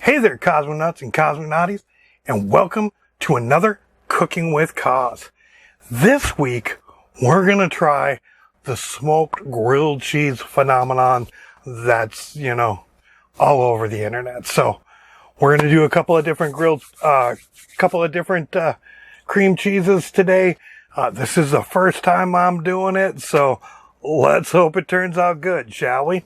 Hey there, Cosmonauts and Cosmonauties, and welcome to another Cooking with Coz. This week, we're going to try the smoked grilled cheese phenomenon that's, all over the internet. So, we're going to do a couple of different cream cheeses today. This is the first time I'm doing it, so let's hope it turns out good, shall we?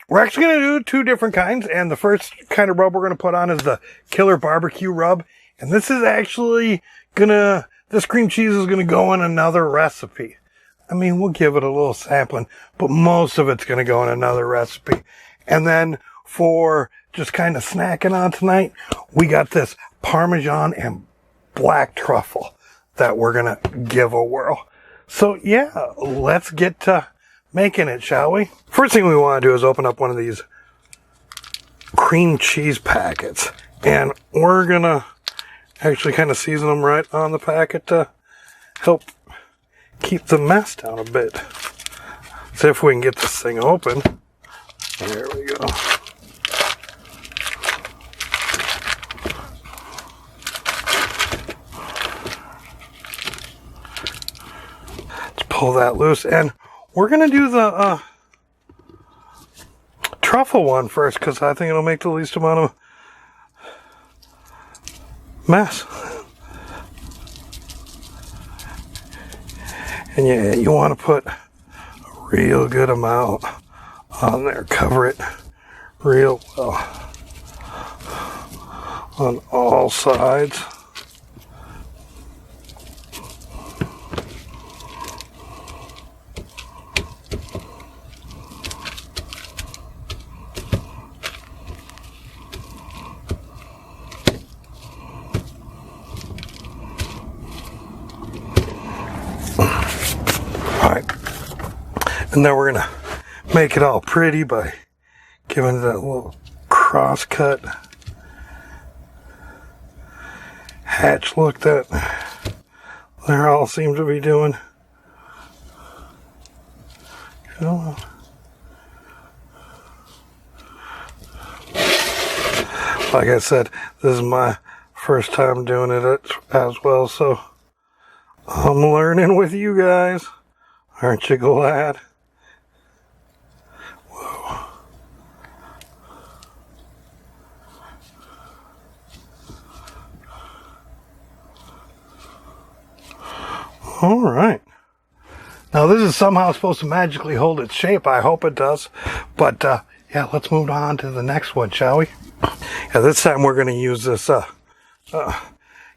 We're actually going to do two different kinds, and the first kind of rub we're going to put on is the Killer Barbecue Rub. And this is actually this cream cheese is going to go in another recipe. I mean, we'll give it a little sampling, but most of it's going to go in another recipe. And then for just kind of snacking on tonight, we got this Parmesan and black truffle that we're going to give a whirl. So yeah, let's get to making it, shall we? First thing we want to do is open up one of these cream cheese packets. And we're going to actually kind of season them right on the packet to help keep the mess down a bit. See if we can get this thing open. There we go. Let's pull that loose, and we're going to do the truffle one first because I think it'll make the least amount of mess. And yeah, you want to put a real good amount on there. Cover it real well on all sides. And then we're going to make it all pretty by giving it that little cross cut hatch look that they all seem to be doing. Like I said, this is my first time doing it as well, so I'm learning with you guys. Aren't you glad? All right. Now this is somehow supposed to magically hold its shape. I hope it does. But yeah, let's move on to the next one, shall we? Yeah, this time we're going to use this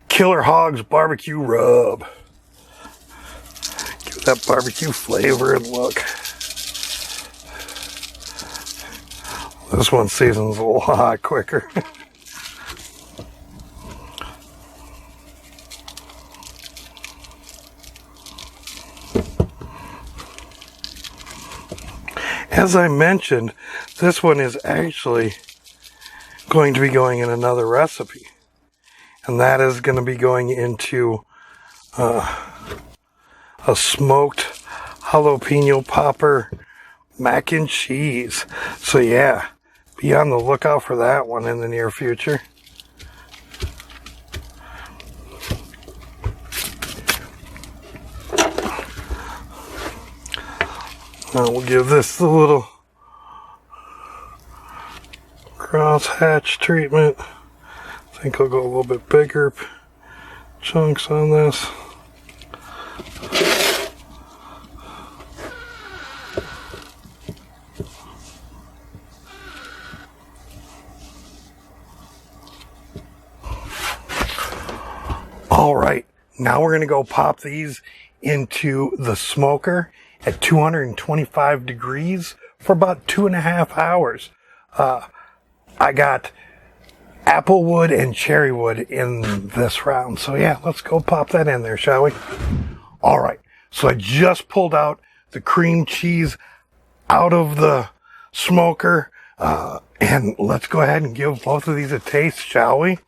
Killer Hogs Barbecue Rub. Give that barbecue flavor and look. This one seasons a lot quicker. As I mentioned, this one is actually going to be going in another recipe. And that is going to be going into a smoked jalapeno popper mac and cheese. So yeah, be on the lookout for that one in the near future. Now we'll give this the little cross-hatch treatment. I think I'll go a little bit bigger chunks on this. All right, now we're going to go pop these into the smoker at 225 degrees for about 2.5 hours. I got applewood and cherrywood in this round. So yeah, let's go pop that in there, shall we? All right. So I just pulled out the cream cheese out of the smoker. And let's go ahead and give both of these a taste, shall we?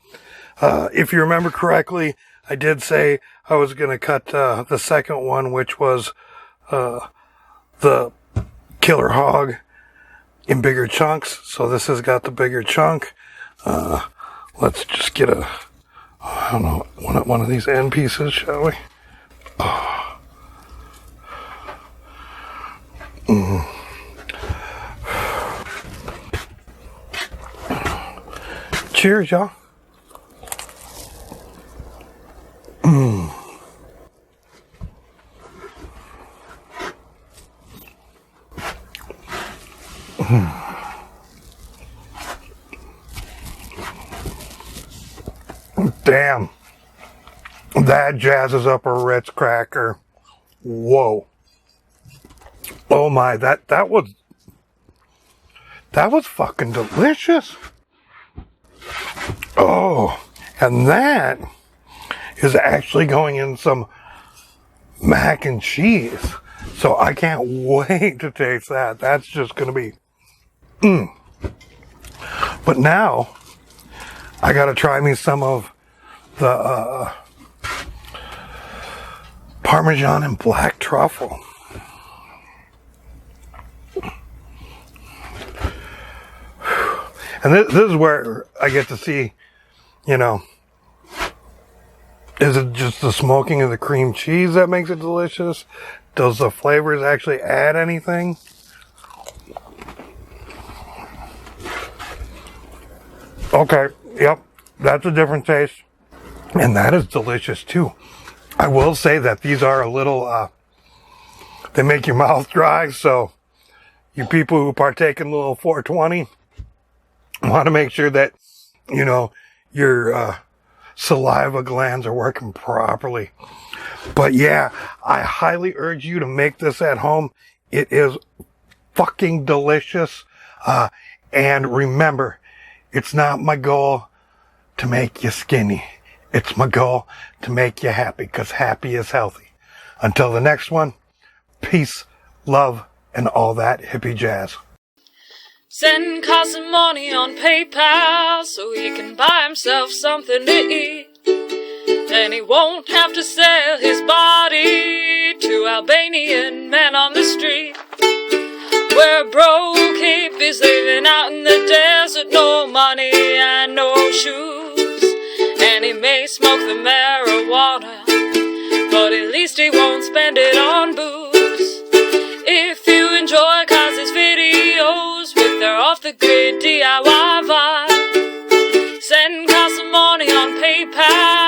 If you remember correctly, I did say I was going to cut the second one, which was the Killer Hog, in bigger chunks. So this has got the bigger chunk. Let's just get I don't know, one of these end pieces, shall we? Cheers, y'all. Damn. That jazzes up a Ritz cracker. Whoa. Oh my, that was fucking delicious. Oh, and that is actually going in some mac and cheese. So I can't wait to taste that. That's just going to be But now I got to try me some of the Parmesan and black truffle. And this is where I get to see, is it just the smoking of the cream cheese that makes it delicious? Does the flavors actually add anything? Okay, yep, that's a different taste. And that is delicious too. I will say that these are a little, they make your mouth dry, so you people who partake in a little 420 want to make sure that, your saliva glands are working properly. But yeah, I highly urge you to make this at home. It is fucking delicious. And remember, it's not my goal to make you skinny. It's my goal to make you happy, because happy is healthy. Until the next one, peace, love, and all that hippie jazz. Send Coz some money on PayPal so he can buy himself something to eat. Then he won't have to sell his body to Albanian men on the street. Where a broke hippie's living out in the desert, no money and no shoes. And he may smoke the marijuana, but at least he won't spend it on booze. If you enjoy Coz's videos with their off-the-grid DIY vibe, send Coz some money on PayPal.